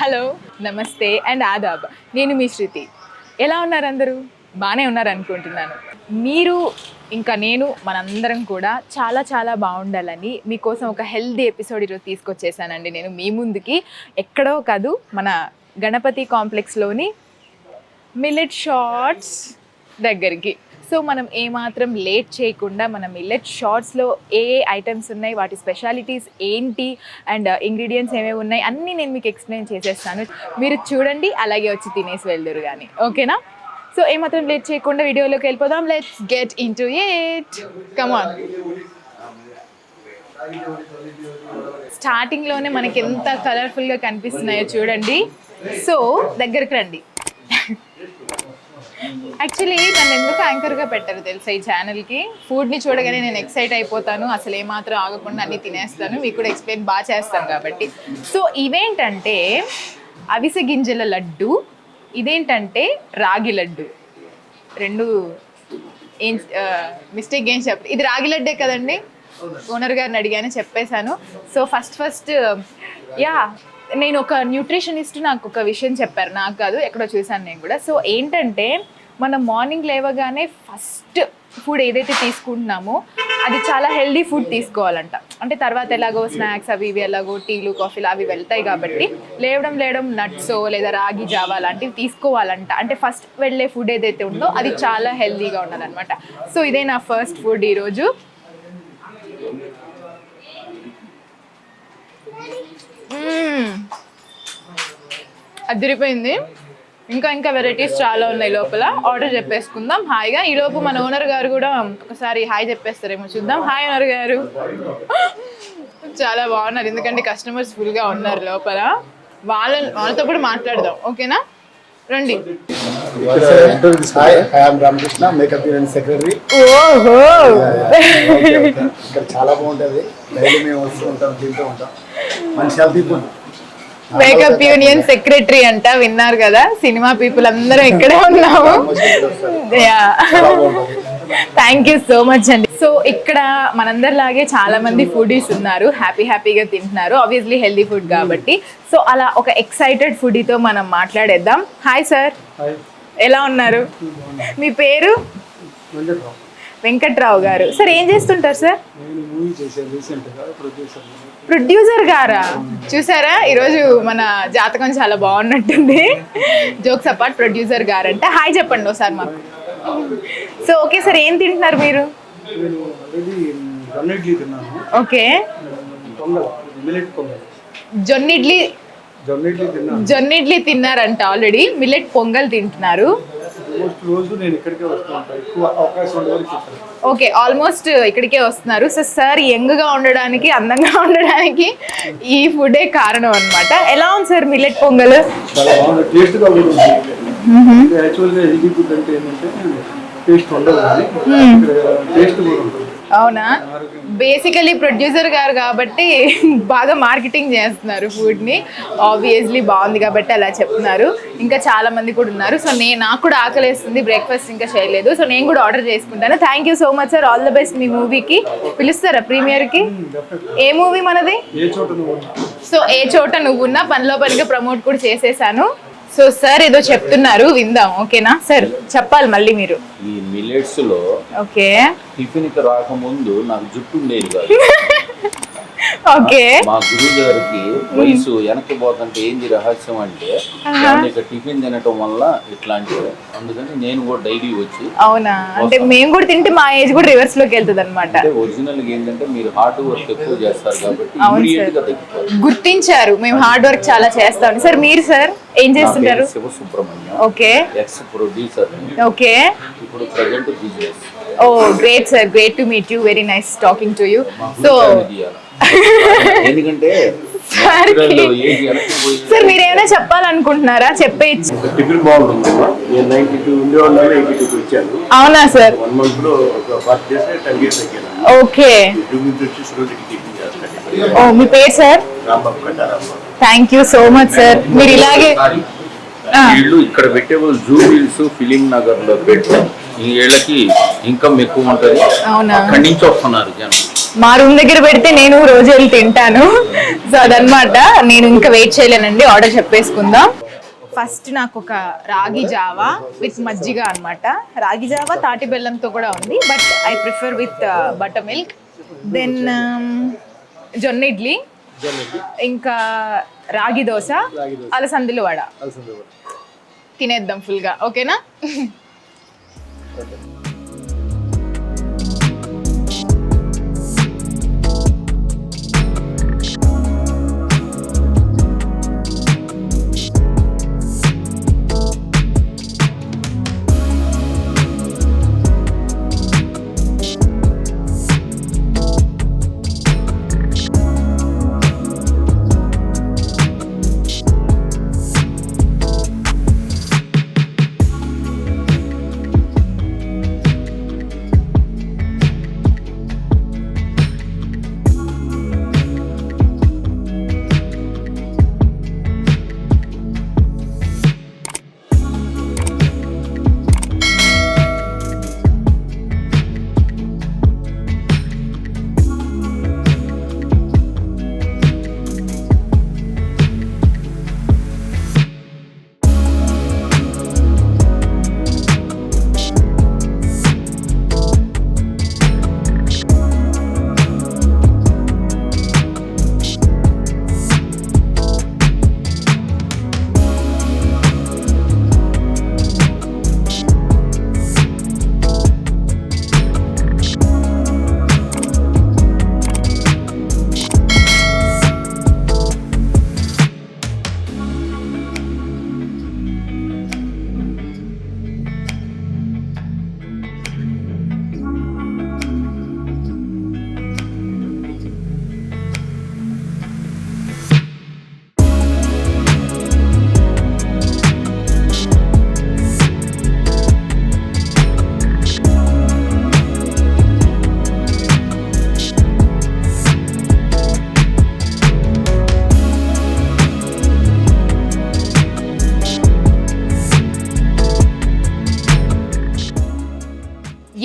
Hello, నమస్తే and Aadab. నేను మీ శృతి. ఎలా ఉన్నారు అందరూ? బాగానే ఉన్నారు అనుకుంటున్నాను. మీరు ఇంకా నేను మనందరం కూడా చాలా చాలా బాగుండాలని మీకోసం ఒక హెల్దీ ఎపిసోడ్ ఈరోజు తీసుకొచ్చేసానండి. నేను మీ ముందుకి ఎక్కడో కాదు, మన గణపతి కాంప్లెక్స్లోని మిల్లెట్ షాట్స్ దగ్గరికి. సో మనం ఏమాత్రం లేట్ చేయకుండా మన మిల్లెట్ షాట్స్లో ఏ ఐటమ్స్ ఉన్నాయి, వాటి స్పెషాలిటీస్ ఏంటి అండ్ ఇంగ్రీడియంట్స్ ఏమేమి ఉన్నాయి అన్నీ నేను మీకు ఎక్స్ప్లెయిన్ చేసేస్తాను. మీరు చూడండి, అలాగే వచ్చి తినేసి వెళ్దురు కానీ, ఓకేనా? సో ఏమాత్రం లేట్ చేయకుండా వీడియోలోకి వెళ్ళిపోదాం. Let's get into it. Come on. స్టార్టింగ్లోనే మనకి ఎంత కలర్ఫుల్గా కనిపిస్తున్నాయో చూడండి. సో దగ్గరికి రండి. యాక్చువల్లీ నన్ను ఎందుకు యాంకర్గా పెట్టారు తెలుసా ఈ ఛానల్కి? ఫుడ్ని చూడగానే నేను ఎక్సైట్ అయిపోతాను, అసలు ఏమాత్రం ఆగకుండా అన్నీ తినేస్తాను, మీకు కూడా ఎక్స్ప్లెయిన్ బాగా చేస్తాను కాబట్టి. సో ఇవేంటంటే అవిస గింజల లడ్డు, ఇదేంటంటే రాగి లడ్డు. రెండు ఏం మిస్టేక్ ఏం చెప్పదు, ఇది రాగి లడ్డే కదండి. ఓనర్ గారిని అడిగాను, చెప్పేశాను. సో ఫస్ట్ యా, నేను ఒక న్యూట్రిషనిస్ట్ నాకు ఒక విషయం చెప్పారు, నాకు కాదు ఎక్కడో చూసాను నేను కూడా. సో ఏంటంటే మనం మార్నింగ్ లేవగానే ఫస్ట్ ఫుడ్ ఏదైతే తీసుకుంటున్నామో అది చాలా హెల్దీ ఫుడ్ తీసుకోవాలంట. అంటే తర్వాత ఎలాగో స్నాక్స్ అవి ఇవి ఎలాగో టీలు కాఫీలు అవి వెళ్తాయి కాబట్టి లేవడం నట్స్ లేదా రాగి జావా లాంటివి తీసుకోవాలంట. అంటే ఫస్ట్ వెళ్ళే ఫుడ్ ఏదైతే ఉందో అది చాలా హెల్దీగా ఉండాలన్నమాట. సో ఇదే నా ఫస్ట్ ఫుడ్ ఈరోజు. అదిరిపోయింది. ఇంకా వెరైటీస్ చాలా ఉన్నాయి లోపల. ఆర్డర్ చెప్పేసుకుందాం హాయిగా. ఈలోపు మన ఓనర్ గారు కూడా ఒకసారి హాయ్ చెప్పేస్తారేమో చూద్దాం. హాయ్ ఓనర్ గారు. చాలా బాగున్నారు, ఎందుకంటే కస్టమర్స్ ఫుల్గా ఉన్నారు లోపల. వాళ్ళతో కూడా మాట్లాడదాం, ఓకేనా? రండి. చాలా బాగుంటుంది, మేము వస్తూ ఉంటాం, తింటూ ఉంటాం. మంచి healthy food. Makeup union secretary అంట, విన్నారు కదా? సినిమా పీపుల్ అందరం ఇక్కడే ఉన్నాము. థ్యాంక్ యూ సో మచ్ అండి. సో ఇక్కడ మనందరిలాగే చాలా మంది ఫుడీస్ ఉన్నారు, హ్యాపీగా తింటున్నారు, ఆబ్వియస్లీ హెల్దీ ఫుడ్ కాబట్టి. సో అలా ఒక ఎక్సైటెడ్ ఫుడీతో మనం మాట్లాడేద్దాం. హాయ్ సార్, ఎలా ఉన్నారు? మీ పేరు? వెంకట్రావు గారు. సార్ ఏం చేస్తుంటారు సార్? ప్రొడ్యూసర్ గారా? చూసారా, ఈరోజు మన జాతకం చాలా బాగున్నట్టుంది. జోక్స్ అపార్ట్, ప్రొడ్యూసర్ గారంట. హాయ్ చెప్పండి ఒకసారి మాకు. సో ఓకే సార్, ఏం తింటున్నారు మీరు? ఓకే, జొన్న ఇడ్లీ తిన్నారంట ఆల్రెడీ. మిల్లెట్ పొంగల్ తింటున్నారు. ఓకే, ఆల్మోస్ట్ ఇక్కడికే వస్తున్నారు. సో సార్ యంగ్గా ఉండడానికి, అందంగా ఉండడానికి ఈ ఫుడే కారణం అన్నమాట. ఎలా ఉంది సార్ మిల్లెట్ పొంగల్? అవునా? బేసికలీ ప్రొడ్యూసర్ గారు కాబట్టి బాగా మార్కెటింగ్ చేస్తున్నారు ఫుడ్ని. ఆబ్వియస్లీ బాగుంది కాబట్టి అలా చెప్తున్నారు. ఇంకా చాలా మంది కూడా ఉన్నారు. సో నాకు కూడా ఆకలేస్తుంది, బ్రేక్ఫాస్ట్ ఇంకా చేయలేదు. సో నేను కూడా ఆర్డర్ చేసుకుంటాను. Thank you so much sir, all the best. మీ మూవీకి పిలుస్తారా ప్రీమియర్కి? ఏ మూవీ మనది? సో ఏ చోట నువ్వున్నా పనిలో పనిగా ప్రమోట్ కూడా చేసేసాను. సో సార్ ఏదో చెప్తున్నారు, విందాం, ఓకేనా? సార్ చెప్పాలి మళ్ళీ మీరు. ఈ మిల్లెట్స్ లో ఓకే టిఫిన్ కి రాకముందు నాకు జుట్టు ఉండేది కాదు. ఓకే, మా గురువు గారికి వయసు వెనక్కి పోతుంటే ఏంది రహస్యం అంటే ఇక టిఫిన్ తినటం వల్ల ఇట్లాంటివి. అందుకని నేను కూడా డైలీ వచ్చి. అవునా? అంటే మేము కూడా తింటే మా ఏజ్ కూడా రివర్స్ లోకి వెళ్తుంది అనమాట. ఒరిజినల్ గా ఏంటంటే మీరు హార్డ్ వర్క్ ఎక్కువ చేస్తారు కాబట్టి గుర్తించారు. మేము హార్డ్ వర్క్ చాలా చేస్తాం సార్. మీరు సార్ ఏం చేస్తుంటారు? Sivasubrahmanyam. Okay, ex producer. Okay, ఇప్పుడు present business. Oh great sir, great to meet you, very nice talking to you. So ఎందుకంటే సార్ మీరు ఏమైనా చెప్పాలనుకుంటున్నారా? చెప్పేయచ్చు. టిఫిన్ బాగుంటుంది. 92 ఉండేవాళ్ళు 82 వచ్చాను. అవునా సార్? 1 month లో 40 days 10 years అయ్యాను. ఓకే, ఓ మీ పేరు sir? Thank you so much sir. మీరు ఇలాగే వీళ్ళు ఇక్కడ పెట్టే జూబిల్స్ ఫిలిం నగర్ లో పెట్టాం. ఈ ఏళ్ళకి ఇన్కమ్ ఎక్కువ ఉంటది. అవునా? అక్కడి నుంచి వస్తున్నారు జనం. మా రూమ్ దగ్గర పెడితే నేను రోజు వెళ్ళి తింటాను. సో అదనమాట, నేను ఇంకా వెయిట్ చేయలేనండి, ఆర్డర్ చెప్పేసుకుందాం. ఫస్ట్ నాకు ఒక రాగి జావా విత్ మజ్జిగ అనమాట. రాగి జావా తాటి బెల్లంతో కూడా ఉంది, but I prefer with buttermilk. Then జొన్న ఇడ్లీ, ఇంకా రాగి దోశ, అలసందుల వడ. తినేద్దాం ఫుల్గా, ఓకేనా?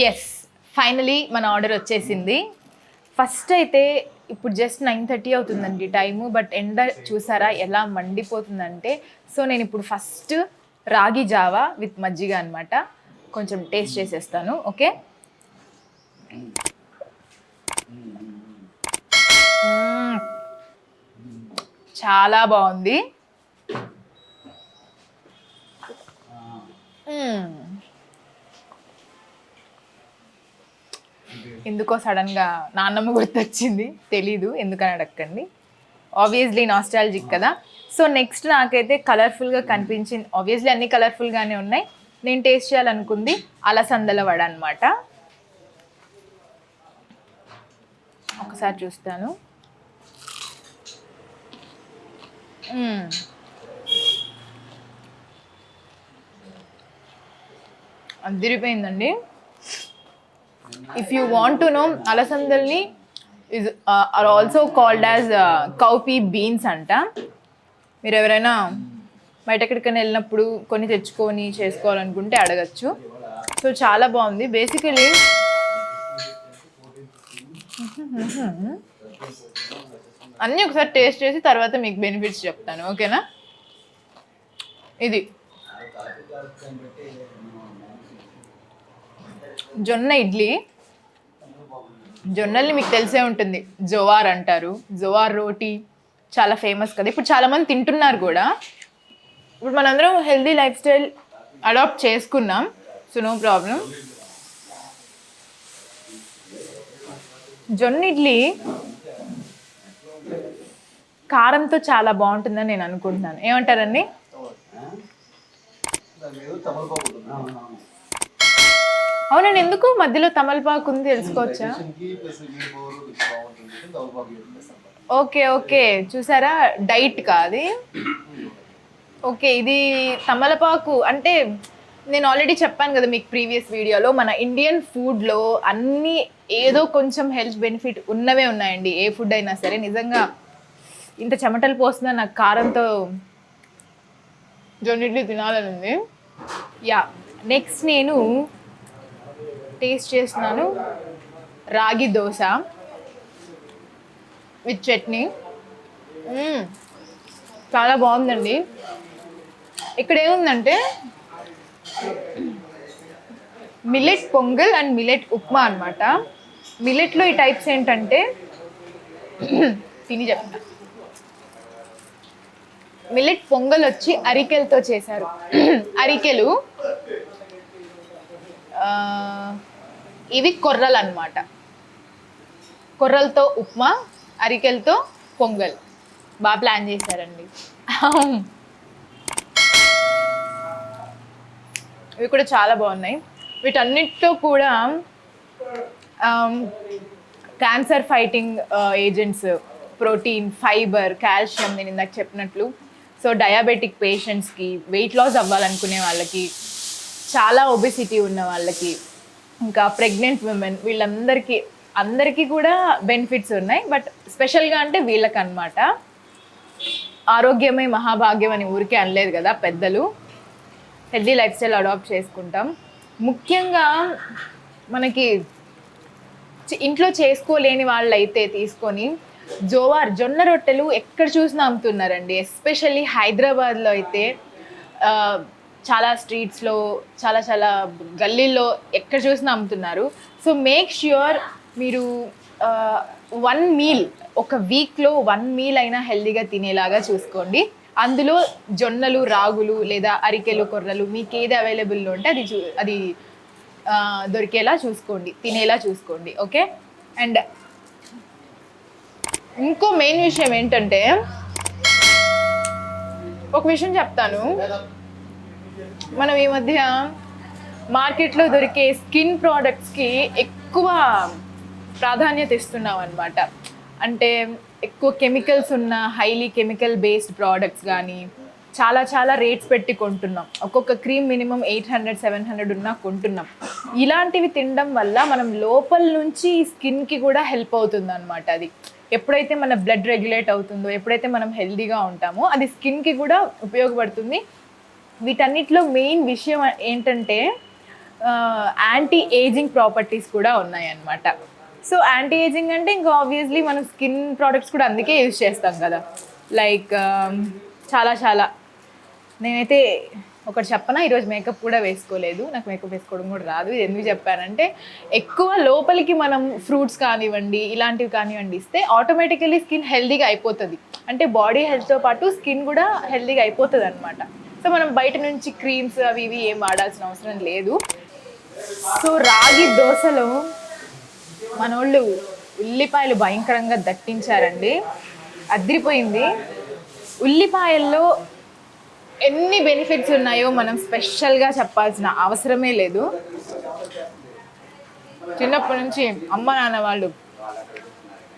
ఎస్, ఫైనలీ మన ఆర్డర్ వచ్చేసింది. ఫస్ట్ అయితే ఇప్పుడు జస్ట్ 9:30 అవుతుందండి టైము, బట్ ఎండ చూసారా ఎలా మండిపోతుందంటే. సో నేను ఇప్పుడు ఫస్ట్ రాగి జావా విత్ మజ్జిగ అనమాట కొంచెం టేస్ట్ చేసేస్తాను, ఓకే? చాలా బాగుంది. ఎందుకో సడన్గా నాన్నమ్మ గుర్తొచ్చింది, తెలీదు ఎందుకని అడగండి. ఆబ్వియస్లీ నాస్టాలజిక్ కదా. సో నెక్స్ట్ నాకైతే కలర్ఫుల్గా కనిపించింది, ఆబ్వియస్లీ అన్ని కలర్ఫుల్గానే ఉన్నాయి. నేను టేస్ట్ చేయాలనుకుంది అలసందల వడ అనమాట. ఒకసారి చూస్తాను. అదిరిపోయిందండి. If you want to know, అలసందల్ని are also called as cowpea beans అంట. మీరు ఎవరైనా బయట ఎక్కడికైనా వెళ్ళినప్పుడు కొన్ని తెచ్చుకొని చేసుకోవాలనుకుంటే అడగచ్చు. సో చాలా బాగుంది. బేసికలీ అన్నీ ఒకసారి టేస్ట్ చేసి తర్వాత మీకు బెనిఫిట్స్ చెప్తాను, ఓకేనా? ఇది జొన్న ఇడ్లీ. జొన్నల్ని మీకు తెలిసే ఉంటుంది, జోవార్ అంటారు. జోవార్ రోటీ చాలా ఫేమస్ కదా, ఇప్పుడు చాలామంది తింటున్నారు కూడా. ఇప్పుడు మనందరం హెల్దీ లైఫ్ స్టైల్ అడాప్ట్ చేసుకున్నాం, సో నో ప్రాబ్లం. జొన్న ఇడ్లీ కారంతో చాలా బాగుంటుందని నేను అనుకుంటున్నాను. ఏమంటారండి? అవునండి, ఎందుకు మధ్యలో తమలపాకు ఉంది తెలుసుకోవచ్చా? ఓకే ఓకే, చూసారా, డైట్ కాదు. ఓకే, ఇది తమలపాకు అంటే నేను ఆల్రెడీ చెప్పాను కదా మీకు ప్రీవియస్ వీడియోలో, మన ఇండియన్ ఫుడ్లో అన్నీ ఏదో కొంచెం హెల్త్ బెనిఫిట్ ఉన్నవే ఉన్నాయండి. ఏ ఫుడ్ అయినా సరే. నిజంగా ఇంత చెమటలు పోస్తున్నా నాకు కారంతో జొన్న ఇడ్లీ తినాలని ఉంది. యా, నెక్స్ట్ నేను టేస్ట్ చేస్తున్నాను రాగి దోశ విత్ చట్నీ. చాలా బాగుందండి. ఇక్కడ ఏముందంటే millet pongal and millet upma అనమాట. మిల్లెట్లో ఈ టైప్స్ ఏంటంటే తిని చెప్తా. మిల్లెట్ పొంగల్ వచ్చి అరికెలతో చేశారు. అరికెలు ఇవి కొర్రలు అన్నమాట. కొర్రలతో ఉప్మా, అరికెలతో పొంగల్. బాగా ప్లాన్ చేశారండి. ఇవి కూడా చాలా బాగున్నాయి. వీటన్నిటితో కూడా cancer fighting agents, protein, fibre, calcium నేను ఇందాక చెప్పినట్లు. సో డయాబెటిక్ పేషెంట్స్కి, వెయిట్ లాస్ అవ్వాలనుకునే వాళ్ళకి, చాలా ఒబెసిటీ ఉన్న వాళ్ళకి, ఇంకా ప్రెగ్నెంట్ విమెన్, అందరికీ కూడా బెనిఫిట్స్ ఉన్నాయి. బట్ స్పెషల్గా అంటే వీళ్ళకి అన్నమాట. ఆరోగ్యమే మహాభాగ్యం అని ఊరికే అనలేదు కదా పెద్దలు. హెల్దీ లైఫ్ స్టైల్ అడాప్ట్ చేసుకుంటాం. ముఖ్యంగా మనకి ఇంట్లో చేసుకోలేని వాళ్ళు అయితే తీసుకొని జొన్న రొట్టెలు ఎక్కడ చూసినా అమ్ముతున్నారండి. ఎస్పెషల్లీ హైదరాబాద్లో అయితే చాలా స్ట్రీట్స్లో, చాలా గల్లీల్లో ఎక్కడ చూసినా అమ్ముతున్నారు. సో మేక్ ష్యూర్ మీరు 1 మీల్, ఒక వీక్లో 1 మీల్ అయినా హెల్దీగా తినేలాగా చూసుకోండి. అందులో జొన్నలు, రాగులు లేదా అరికెలు, కొర్రలు మీకు ఏది అవైలబుల్లో ఉంటే అది దొరికేలా చూసుకోండి, తినేలా చూసుకోండి. ఓకే. అండ్ ఇంకో మెయిన్ విషయం ఏంటంటే, ఒక విషయం చెప్తాను. మనం ఈ మధ్య మార్కెట్లో దొరికే స్కిన్ ప్రోడక్ట్స్కి ఎక్కువ ప్రాధాన్యత ఇస్తున్నాం అన్నమాట. అంటే ఎక్కువ కెమికల్స్ ఉన్న హైలీ కెమికల్ బేస్డ్ ప్రోడక్ట్స్ కానీ చాలా రేట్స్ పెట్టి కొంటున్నాం. ఒక్కొక్క క్రీమ్ మినిమం 800-700 ఉన్నా కొంటున్నాం. ఇలాంటివి తినడం వల్ల మనం లోపల నుంచి స్కిన్కి కూడా హెల్ప్ అవుతుంది అనమాట. అది ఎప్పుడైతే మన బ్లడ్ రెగ్యులేట్ అవుతుందో, ఎప్పుడైతే మనం హెల్దీగా ఉంటామో అది స్కిన్కి కూడా ఉపయోగపడుతుంది. వీటన్నిటిలో మెయిన్ విషయం ఏంటంటే యాంటీ ఏజింగ్ ప్రాపర్టీస్ కూడా ఉన్నాయన్నమాట. సో యాంటీ ఏజింగ్ అంటే ఇంకా ఆబ్వియస్లీ మనం స్కిన్ ప్రోడక్ట్స్ కూడా అందుకే యూజ్ చేస్తాం కదా. లైక్ చాలా నేనైతే ఒకటి చెప్పనా, ఈరోజు మేకప్ కూడా వేసుకోలేదు. నాకు మేకప్ వేసుకోవడం కూడా రాదు. ఇది ఎందుకు చెప్పానంటే, ఎక్కువ లోపలికి మనం ఫ్రూట్స్ కానివ్వండి, ఇలాంటివి కానివ్వండి ఇస్తే ఆటోమేటికలీ స్కిన్ హెల్దీగా అయిపోతుంది. అంటే బాడీ హెల్త్తో పాటు స్కిన్ కూడా హెల్దీగా అయిపోతుంది అనమాట. సో మనం బయట నుంచి క్రీమ్స్ అవి ఇవి ఏం వాడాల్సిన అవసరం లేదు. సో రాగి దోశలో మనోళ్ళు ఉల్లిపాయలు భయంకరంగా దట్టించారండి. అదిరిపోయింది. ఉల్లిపాయల్లో ఎన్ని బెనిఫిట్స్ ఉన్నాయో మనం స్పెషల్గా చెప్పాల్సిన అవసరమే లేదు. చిన్నప్పటి నుంచి అమ్మ నాన్న వాళ్ళు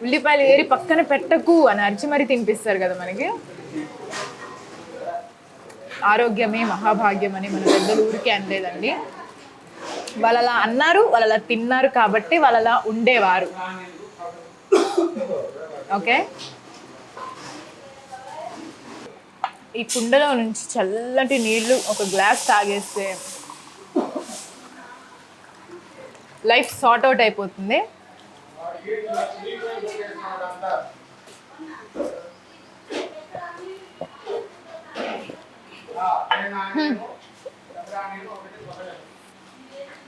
ఉల్లిపాయలు ఏరి పక్కన పెట్టకు అని అరిచి మరీ తినిపిస్తారు కదా మనకి. ఆరోగ్యమే మహాభాగ్యం అని మన పెద్దలు ఊరికే అనలేదండి. వాళ్ళలా అన్నారు, వాళ్ళలా తిన్నారు కాబట్టి వాళ్ళలా ఉండేవారు. ఓకే. ఈ కుండలో నుంచి చల్లటి నీళ్లు ఒక గ్లాస్ తాగేస్తే లైఫ్ సార్ట్ అవుట్ అయిపోతుంది.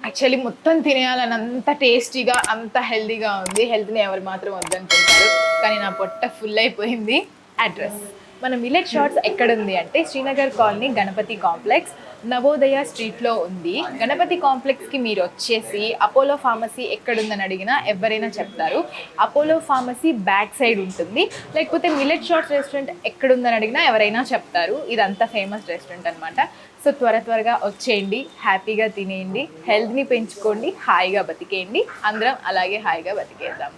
యాక్చువల్లీ మొత్తం తినేయాలని అంత టేస్టీగా, అంత హెల్దీగా ఉంది. హెల్త్ని ఎవరు మాత్రం వద్దనుకుంటారు, కానీ నా పొట్ట ఫుల్ అయిపోయింది. అడ్రస్ మన మిల్లెట్ షాట్స్ ఎక్కడుంది అంటే శ్రీనగర్ కాలనీ, గణపతి కాంప్లెక్స్, నవోదయ స్ట్రీట్లో ఉంది. గణపతి కాంప్లెక్స్కి మీరు వచ్చేసి అపోలో ఫార్మసీ ఎక్కడుందని అడిగినా ఎవరైనా చెప్తారు. అపోలో ఫార్మసీ బ్యాక్ సైడ్ ఉంటుంది. లేకపోతే మిల్లెట్ షాట్స్ రెస్టారెంట్ ఎక్కడుందని అడిగినా ఎవరైనా చెప్తారు. ఇదంతా ఫేమస్ రెస్టారెంట్ అనమాట. సో త్వరగా వచ్చేయండి, హ్యాపీగా తినేయండి, హెల్త్ని పెంచుకోండి, హాయిగా బతికేయండి. అందరం అలాగే హాయిగా బతికేద్దాం.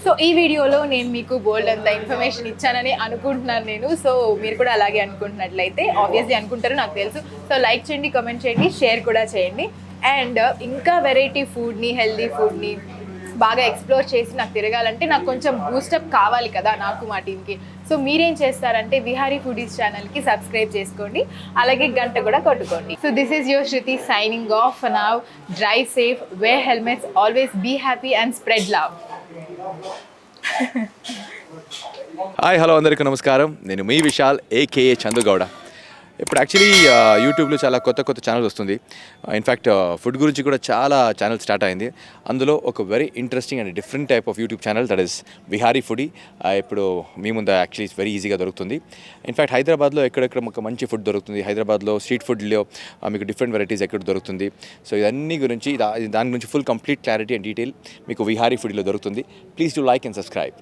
సో ఈ వీడియోలో నేను మీకు బోల్డ్ అంత ఇన్ఫర్మేషన్ ఇచ్చానని అనుకుంటున్నాను నేను. సో మీరు కూడా అలాగే అనుకుంటున్నట్లయితే, ఆబ్వియస్లీ అనుకుంటారు నాకు తెలుసు. సో లైక్ చేయండి, కామెంట్ చేయండి, షేర్ కూడా చేయండి. అండ్ ఇంకా వెరైటీ ఫుడ్ని, హెల్దీ ఫుడ్ని బాగా ఎక్స్ప్లోర్ చేసి నాకు తిరగాలంటే నాకు కొంచెం బూస్టప్ కావాలి కదా నాకు, మా టీమ్కి. సో మీరేం చేస్తారంటే విహారీ ఫుడీస్ ఛానల్కి సబ్స్క్రైబ్ చేసుకోండి, అలాగే గంట కూడా కొట్టుకోండి. So this is your Shruti signing off now. Drive safe, wear helmets, always be happy and spread love. Hi hello అందరికీ నమస్కారం. నేను మీ విశాల్ ఏకేఏ చందుగౌడ. ఇప్పుడు యాక్చువల్లీ యూట్యూబ్లో చాలా కొత్త కొత్త ఛానల్స్ వస్తుంది. ఇన్ఫ్యాక్ట్ ఫుడ్ గురించి కూడా చాలా ఛానల్ స్టార్ట్ అయింది. అందులో ఒక very interesting and different type of YouTube channel that is Vihari foodie. ఇప్పుడు మీ ముందు యాక్చువల్లీ వెరీ ఈజీగా దొరుకుతుంది. ఇన్ఫ్యాక్ట్ హైదరాబాద్లో ఎక్కడెక్కడ ఒక మంచి ఫుడ్ దొరుకుతుంది, హైదరాబాద్లో స్ట్రీట్ ఫుడ్లో మీకు డిఫరెంట్ వెరైటీస్ ఎక్కడ దొరుకుతుంది. సో ఇవన్నీ గురించి దాని గురించి full complete clarity and detail మీకు విహారీ ఫుడీలో దొరుకుతుంది. Please do like and subscribe.